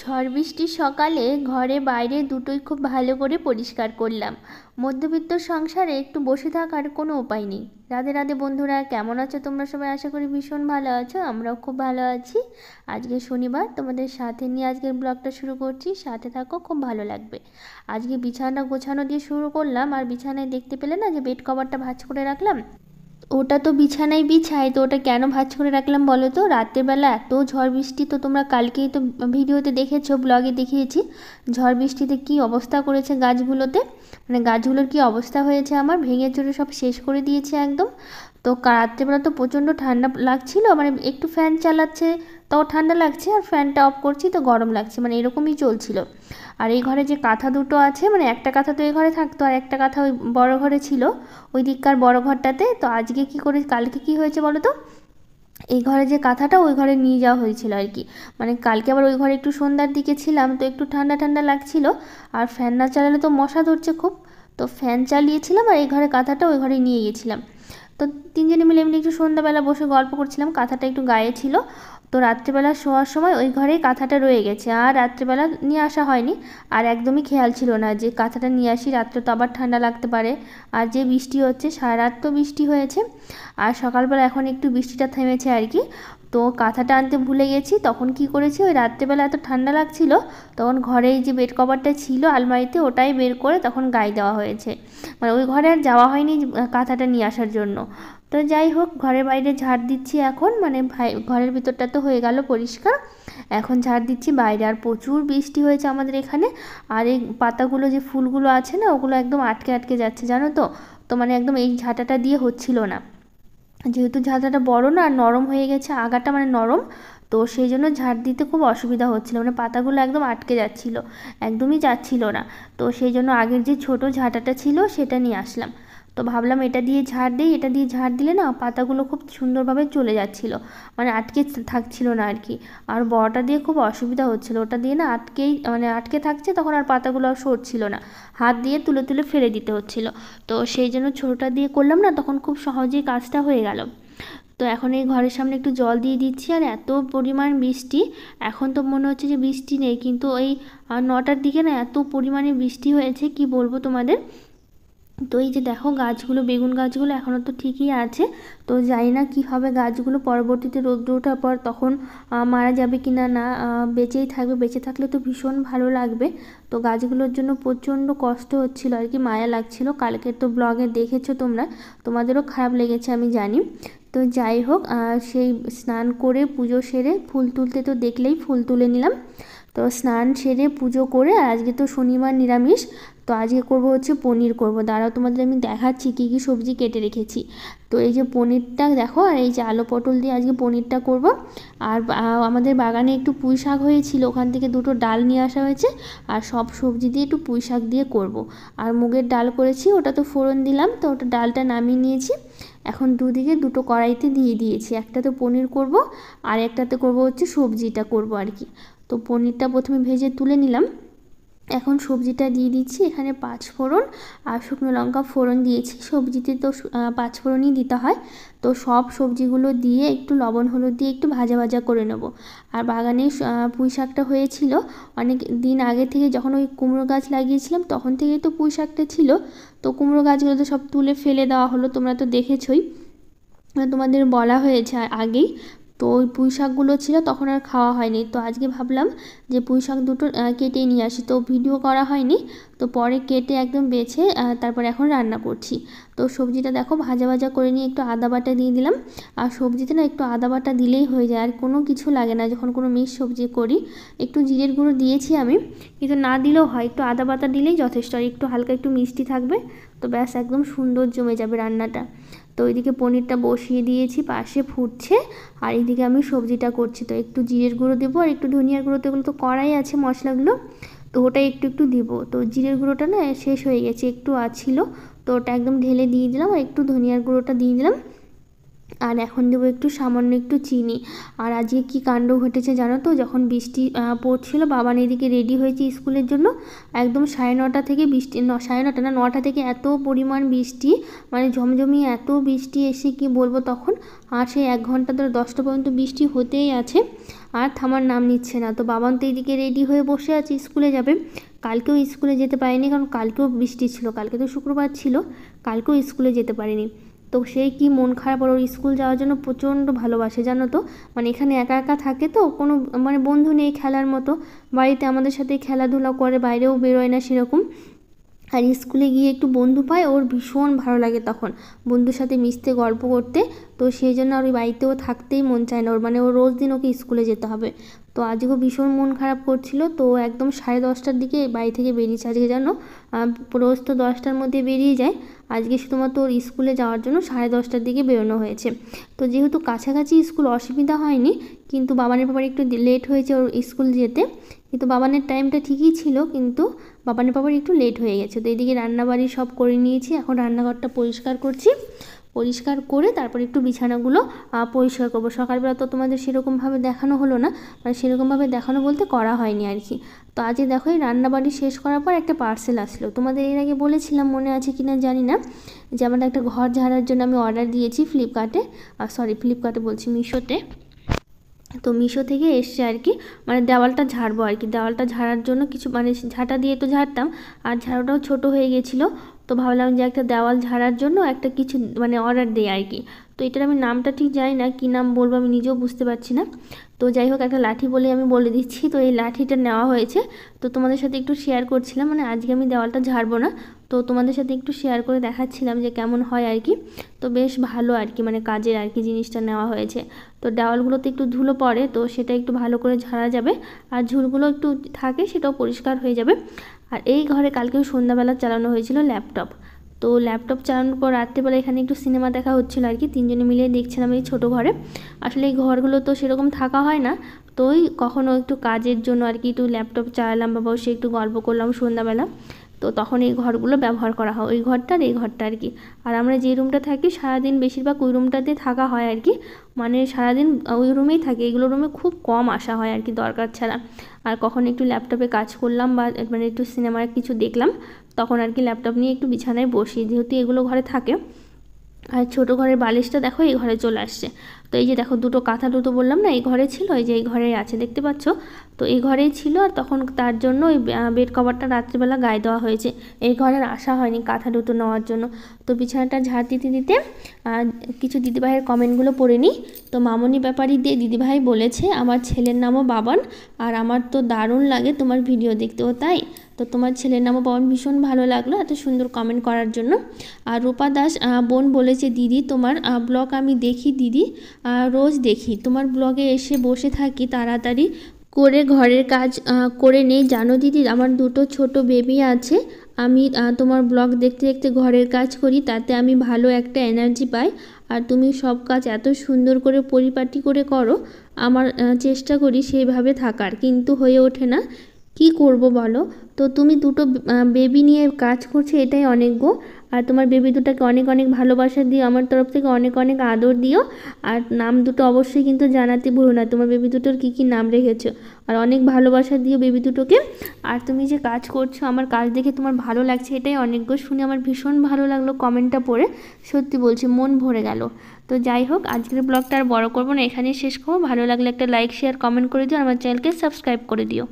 ঝড় বৃষ্টির সকালে ঘরে বাইরে দুটোই খুব ভালো করে পরিষ্কার করলাম। মধ্যবিত্ত সংসারে একটু বসে থাকার কোনো উপায় নেই। রাধে রাধে বন্ধুরা, কেমন আছো তোমরা সবাই? আশা করি ভীষণ ভালো আছো, আমরাও খুব ভালো আছি। আজকে শনিবার, তোমাদের সাথে নিয়ে আজকের ব্লগটা শুরু করছি, সাথে থাকো, খুব ভালো লাগবে। আজকে বিছানা গোছানো দিয়ে শুরু করলাম। আর বিছানায় দেখতে পেলে না যে বেড কভারটা ভাঁজ করে রাখলাম, ওটা তো বিছানায় বিছাই, তো ওটা কেন ভাঁজ করে রাখলাম বলো তো? রাত্রেবেলা এত ঝড় বৃষ্টি, তো তোমরা কালকেই তো ভিডিওতে দেখেছো, ব্লগে দেখিয়েছি ঝড় বৃষ্টিতে কি অবস্থা করেছে গাছগুলোতে। মানে গাছগুলোর কি অবস্থা হয়েছে, আমার ভেঙে চুরে সব শেষ করে দিয়েছে একদম। তো রাত্রেবেলা তো প্রচণ্ড ঠান্ডা লাগছিল, মানে একটু ফ্যান চালাচ্ছে তাও ঠান্ডা লাগছে, আর ফ্যানটা অফ করছি তো গরম লাগছে, মানে এরকমই চলছিল। আর এই ঘরে যে কাঁথা দুটো আছে, মানে একটা কাঁথা তো এই ঘরে থাকতো, আর একটা কাঁথা ওই বড় ঘরে ছিল, ওই দিককার বড় ঘরটাতে। তো আজকে কি করে, কালকে কি হয়েছে বলো তো, এই ঘরে যে কাঁথাটা ওই ঘরে নিয়ে যাওয়া হয়েছিল আর কি। মানে কালকে আবার ওই ঘরে একটু সন্ধ্যার দিকে ছিলাম, তো একটু ঠান্ডা ঠান্ডা লাগছিল, আর ফ্যান না চালালে তো মশা ধরছে খুব। তো ফ্যান চালিয়েছিলাম, আর এই ঘরে কাঁথাটা ওই ঘরে নিয়ে গেছিলাম। তো তিনজনে মিলে এমনি একটু সন্ধ্যাবেলা বসে গল্প করছিলাম, কাঁথাটা একটু গায়ে ছিল। তো রাত্রেবেলা শোয়ার সময় ওই ঘরেই কাঁথাটা রয়ে গেছে, আর রাত্রেবেলা নিয়ে আসা হয়নি। আর একদমই খেয়াল ছিল না যে কাঁথাটা নিয়ে আসি, রাত্রে তো আবার ঠান্ডা লাগতে পারে। আর যে বৃষ্টি হচ্ছে, সারা রাত তো বৃষ্টি হয়েছে, আর সকালবেলা এখন একটু বৃষ্টিটা থেমেছে আর কি। তো কাঁথাটা আনতে ভুলে গেছি। তখন কি করেছি, ওই রাত্রেবেলা এত ঠান্ডা লাগছিল, তখন ঘরে এই যে বেড কভারটা ছিল আলমারিতে, ওটাই বের করে তখন গায়ে দেওয়া হয়েছে। মানে ওই ঘরে আর যাওয়া হয়নি কাঁথাটা নিয়ে আসার জন্য। তো যাই হোক, ঘরের বাইরে ঝাড় দিচ্ছি এখন, মানে ঘরের ভিতরটা তো হয়ে গেল পরিষ্কার, এখন ঝাড় দিচ্ছি বাইরে। আর প্রচুর বৃষ্টি হয়েছে আমাদের এখানে, আর এই পাতাগুলো যে ফুলগুলো আছে না, ওগুলো একদম আটকে আটকে যাচ্ছে জানো তো। তো মানে একদম এই ঝাঁটাটা দিয়ে হচ্ছিল না, যেহেতু ঝাঁটাটা বড় না, আর নরম হয়ে গেছে আগাটা, মানে নরম। তো সেই জন্য ঝাড় দিতে খুব অসুবিধা হচ্ছিলো, মানে পাতাগুলো একদম আটকে যাচ্ছিলো, একদমই যাচ্ছিল না। তো সেই জন্য আগের যে ছোট ঝাঁটাটা ছিল সেটা নিয়ে আসলাম। তো ভাবলাম এটা দিয়ে ঝাড় দিই, এটা দিয়ে ঝাড় দিলে না পাতাগুলো খুব সুন্দরভাবে চলে যাচ্ছিলো, মানে আটকে থাকছিল না আর কি। আর বড়টা দিয়ে খুব অসুবিধা হচ্ছিলো, ওটা দিয়ে না মানে আটকে থাকছে, তখন আর পাতাগুলো আর সরছিল না, হাত দিয়ে তুলে তুলে ফেলে দিতে হচ্ছিলো। তো সেই জন্য ছোটোটা দিয়ে করলাম না, তখন খুব সহজেই কাজটা হয়ে গেল। তো এখন এই ঘরের সামনে একটু জল দিয়ে দিচ্ছি, আর এত পরিমাণ বৃষ্টি, এখন তো মনে হচ্ছে যে বৃষ্টি নেই, কিন্তু ওই 9টার দিকে না এত পরিমাণে বৃষ্টি হয়েছে, কি বলবো তোমাদের। তো এই যে দেখো গাছগুলো, বেগুন গাছগুলো এখনও তো ঠিকই আছে। তো জানি না কী হবে গাছগুলো, পরবর্তীতে রোদ্র ওঠার পর তখন মারা যাবে কি না, না বেঁচেই থাকবে। বেঁচে থাকলে তো ভীষণ ভালো লাগবে। তো গাছগুলোর জন্য প্রচণ্ড কষ্ট হচ্ছিলো আর কি, মায়া লাগছিল। কালকে তো ব্লগে দেখেছো তোমরা, তোমাদেরও খারাপ লেগেছে আমি জানি। তো যাই হোক, সেই স্নান করে পুজো সেরে ফুল তুলতে, তো দেখলেই ফুল তুলে নিলাম। তো স্নান সেরে পুজো করে, আজকে তো শনিবার নিরামিষ, তো আজকে করব হচ্ছে পনির করব। দাঁড়াও তোমাদের আমি দেখাচ্ছি কী কী সবজি কেটে রেখেছি। তো এই যে পনিরটা দেখো, আর এই যে আলু পটল দিয়ে আজকে পনিরটা করব। আর আমাদের বাগানে একটু পুঁই শাক হয়েছিল, ওখান থেকে দুটো ডাল নিয়ে আসা হয়েছে, আর সব সবজি দিয়ে একটু পুঁই শাক দিয়ে করব। আর মুগের ডাল করেছি, ওটা তো ফোড়ন দিলাম, তো ওটা ডালটা নামিয়ে নিয়েছি। এখন দুদিকে দুটো কড়াইতে দিয়ে দিয়েছি, একটাতে পনির করব, আর একটাতে করব হচ্ছে সবজিটা করব আর কি। তো পনিরটা প্রথমে ভেজে তুলে নিলাম, এখন সবজিটা দিয়ে দিচ্ছি। এখানে 5 ফোড়ন আর শুকনো লঙ্কা ফোড়ন দিয়েছি, সবজিতে তো 5 ফোড়নই দিতে হয়। তো সব সবজিগুলো দিয়ে একটু লবণ হলুদ দিয়ে একটু ভাজা ভাজা করে নেব। আর বাগানে পুঁই শাকটা হয়েছিল অনেক দিন আগে থেকে, যখন ওই কুমড়ো গাছ লাগিয়েছিলাম তখন থেকেই তো পুঁই শাকটা ছিল। তো কুমড়ো গাছগুলো তো সব তুলে ফেলে দেওয়া হলো, তোমরা তো দেখেছোই, তোমাদের বলা হয়েছে আগেই। তো ওই পুঁই শাকগুলো ছিল, তখন আর খাওয়া হয়নি। তো আজকে ভাবলাম যে পুঁই শাক দুটো কেটে নিয়ে আসি, তো ভিডিও করা হয়নি। তো পরে কেটে একদম বেছে তারপর এখন রান্না করছি। তো সবজিটা দেখো ভাজা ভাজা করে নিয়ে একটু আদা বাটা দিয়ে দিলাম। আর সবজিতে না একটু আদা বাটা দিলেই হয়ে যায়, আর কোনো কিছু লাগে না যখন কোনো মিক্স সবজি করি। একটু জিরের গুঁড়ো দিয়েছি আমি, কিন্তু না দিলেও হয়, একটু আদা বাটা দিলেই যথেষ্ট, আর একটু হালকা একটু মিষ্টি থাকবে, তো ব্যাস একদম সুন্দর জমে যাবে রান্নাটা। তো ওইদিকে পনিরটা বসিয়ে দিয়েছি, পাশে ফুটছে, আর এইদিকে আমি সবজিটা করছি। তো একটু জিরের গুঁড়ো দেবো, আর একটু ধনিয়ার গুঁড়ো, তো এগুলো তো কড়াই আছে মশলাগুলো, তো ওটা একটু একটু দিব। তো জিরের গুঁড়োটা না শেষ হয়ে গেছে, একটু ছিল, তো ওটা একদম ঢেলে দিয়ে দিলাম, আর একটু ধনিয়ার গুঁড়োটা দিয়ে দিলাম। আর এখন দেবো একটু সামান্য একটু চিনি। আর আজকে কি কাণ্ড ঘটেছে জানো তো, যখন বৃষ্টি পড়ছিল, বাবান এদিকে রেডি হয়েছে স্কুলের জন্য, একদম 9:30 থেকে বৃষ্টি, 9:30 না 9টা থেকে এত পরিমাণ বৃষ্টি, মানে ঝমঝমিয়ে এত বৃষ্টি এসে কি বলবো তখন। আর সেই 1 ঘন্টা ধরে 10টা পর্যন্ত বৃষ্টি হতেই আছে। আর থামার নাম নিচ্ছে না। তো বাবান তো এইদিকে রেডি হয়ে বসে আছে, স্কুলে যাবে। কালকেও স্কুলে যেতে পারেনি, কারণ কালকেও বৃষ্টি ছিল, কালকে তো শুক্রবার ছিল, কালকেও স্কুলে যেতে পারেনি। তো সেই কি মন খারাপ, আর ওর স্কুল যাওয়ার জন্য প্রচণ্ড ভালোবাসে জানো তো। মানে এখানে একা একা থাকে তো, কোনো মানে বন্ধু নেই খেলার মতো। বাড়িতে আমাদের সাথে খেলাধুলা করে, বাইরেও বেরোয় না সেরকম। আর স্কুলে গিয়ে একটু বন্ধু পায়, ওর ভীষণ ভালো লাগে তখন বন্ধুর সাথে মিশতে, গল্প করতে। তো সেই জন্য আর ওই বাড়িতেও থাকতেই মন চায় না ওর, মানে ও রোজ দিন ওকে স্কুলে যেতে হবে। তো আজকেও ভীষণ মন খারাপ করছিল, তো একদম 10:30টার দিকে বাড়ি থেকে বেরিয়েছে আজকে জানো। রোজ তো 10টার মধ্যে বেরিয়ে যায়, আজকে শুধুমাত্র ওর স্কুলে যাওয়ার জন্য 10:30টার দিকে বেরোনো হয়েছে। তো যেহেতু কাছাকাছি স্কুল, অসুবিধা হয়নি, কিন্তু বাবানের ব্যাপারে একটু লেট হয়েছে ওর স্কুল যেতে। কিন্তু বাবানের টাইমটা ঠিকই ছিল, কিন্তু বাবানের ব্যাপারে একটু লেট হয়ে গেছে। তো এদিকে রান্নাবাড়ি সব করে নিয়েছি, এখন রান্নাঘরটা পরিষ্কার করছি। পরিষ্কার করে তারপর একটু বিছানাগুলো পরিষ্কার করবো। সকালবেলা তো তোমাদের সেরকমভাবে দেখানো হলো না, মানে সেরকমভাবে দেখানো বলতে করা হয়নি আর কি। তো আজকে দেখো এই রান্নাবাড়ি শেষ করার পর একটা পার্সেল আসলো, তোমাদের এর আগে বলেছিলাম মনে আছে কিনা জানি না, যে আমার একটা ঘর ঝাড়ার জন্য আমি অর্ডার দিয়েছি ফ্লিপকার্টে বলছি, মিশোতে। তো মিশো থেকে এসছে আর কি, মানে দেওয়ালটা ঝাড়বো আর কি। দেওয়ালটা ঝাড়ার জন্য কিছু, মানে ঝাঁটা দিয়ে তো ঝাড়তাম, আর ঝাড়ুটাও ছোট হয়ে গেছিলো। তো ভাবলাম যে একটা দেওয়াল ঝাড়ার জন্য একটা কিছু মানে অর্ডার দেয় আর কি। তো এটার আমি নামটা ঠিক জানি না, কী নাম বলবো আমি নিজেও বুঝতে পারছি না। তো যাই হোক, একটা লাঠি বলে আমি বলে দিচ্ছি। তো এই লাঠিটা নেওয়া হয়েছে, তো তোমাদের সাথে একটু শেয়ার করছিলাম, মানে আজকে আমি দেওয়ালটা ঝাড়বো না, তো তোমাদের সাথে একটু শেয়ার করে দেখাচ্ছিলাম যে কেমন হয় আর কি। তো বেশ ভালো আর কি, মানে কাজের আর কি জিনিসটা নেওয়া হয়েছে। তো দেওয়ালগুলোতে একটু ধুলো পড়ে, তো সেটা একটু ভালো করে ঝাড়া যাবে, আর ঝুলগুলো একটু থাকে সেটাও পরিষ্কার হয়ে যাবে। আর এই ঘরে কালকেও সন্ধ্যাবেলা চালানো হয়েছিল ল্যাপটপ। তো ল্যাপটপ চালানোর পর রাত্রেবেলা এখানে একটু সিনেমা দেখা হচ্ছিলো আর কি, তিনজনে মিলে দেখছিলাম এই ছোটো ঘরে। আসলে এই ঘরগুলো তো সেরকম থাকা হয় না, তো ওই কখনও একটু কাজের জন্য আর কি একটু ল্যাপটপ চালালাম বা বসে একটু গল্প করলাম সন্ধ্যাবেলা। তো তখন এই ঘরগুলো ব্যবহার করা হয়, ওই ঘরটা আর এই ঘরটা আর কি। আর আমরা যে রুমটা থাকি সারাদিন বেশিরভাগ ওই রুমটাতে থাকা হয় আর কি, মানে সারাদিন ওই রুমেই থাকি। এগুলো রুমে খুব কম আসা হয় আর কি দরকার ছাড়া। আর কখন একটু ল্যাপটপে কাজ করলাম বা মানে একটু সিনেমার কিছু দেখলাম, তখন আর কি ল্যাপটপ নিয়ে একটু বিছানায় বসি, যেহেতু এগুলো ঘরে থাকে। আর ছোটো ঘরের বালিশটা দেখো এই ঘরে চলে আসছে। তো এই যে দেখো দুটো কাঁথা, দুটো বললাম না এই ঘরে ছিল, এই যে এই ঘরেই আছে দেখতে পাচ্ছ। তো এই ঘরেই ছিল, আর তখন তার জন্য ওই বেড কভারটা রাত্রিবেলা গায়ে দেওয়া হয়েছে। এই ঘরের আসা হয়নি কাঁথা দুটো নেওয়ার জন্য। তো বিছানাটা ঝাড় দিতে দিতে কিছু দিদিভাইয়ের কমেন্টগুলো পড়ে নিই। তো মামনি ব্যাপারী দিয়ে দিদিভাই বলেছে, আমার ছেলের নামও বাবান, আর আমার তো দারুণ লাগে তোমার ভিডিও দেখতেও তাই। তো তোমার ছেলের নামও বাবান, ভীষণ ভালো লাগলো এত সুন্দর কমেন্ট করার জন্য। আর রূপা দাস বোন বলেছে, দিদি তোমার ব্লগ আমি দেখি দিদি, রোজ দেখি, তোমার ব্লগে এসে বসে থাকি, তাড়াতাড়ি করে ঘরের কাজ করে নেই জানো দিদি, আমার দুটো ছোট বেবি আছে, আমি তোমার ব্লগ দেখতে দেখতে ঘরের কাজ করি, তাতে আমি ভালো একটা এনার্জি পাই। আর তুমি সব কাজ এত সুন্দর করে পরিপাটি করে করো, আমার চেষ্টা করি সেইভাবে থাকার, কিন্তু হয়ে ওঠে না, কি করব বলো। তো তুমি দুটো বেবি নিয়ে কাজ করছো, এটাই অনেক গো। আর তোমার বেবি দুটাকে অনেক অনেক ভালোবাসা দিও, আমার তরফ থেকে অনেক অনেক আদর দিও। আর নাম দুটো অবশ্যই কিন্তু জানাতে ভুলো না, তোমার বেবি দুটোর কী কী নাম রেখেছো। আর অনেক ভালোবাসা দিও বেবি দুটোকে। আর তুমি যে কাজ করছো, আমার কাজ দেখে তোমার ভালো লাগছে, এটাই অনেক গো। শুনে আমার ভীষণ ভালো লাগলো কমেন্টটা পড়ে, সত্যি বলছি মন ভরে গেল। তো যাই হোক, আজকের ব্লগটা আর বড় করবো না, এখানেই শেষ করবো। ভালো লাগলে একটা লাইক শেয়ার কমেন্ট করে দিও, আর আমার চ্যানেলকে সাবস্ক্রাইব করে দিও।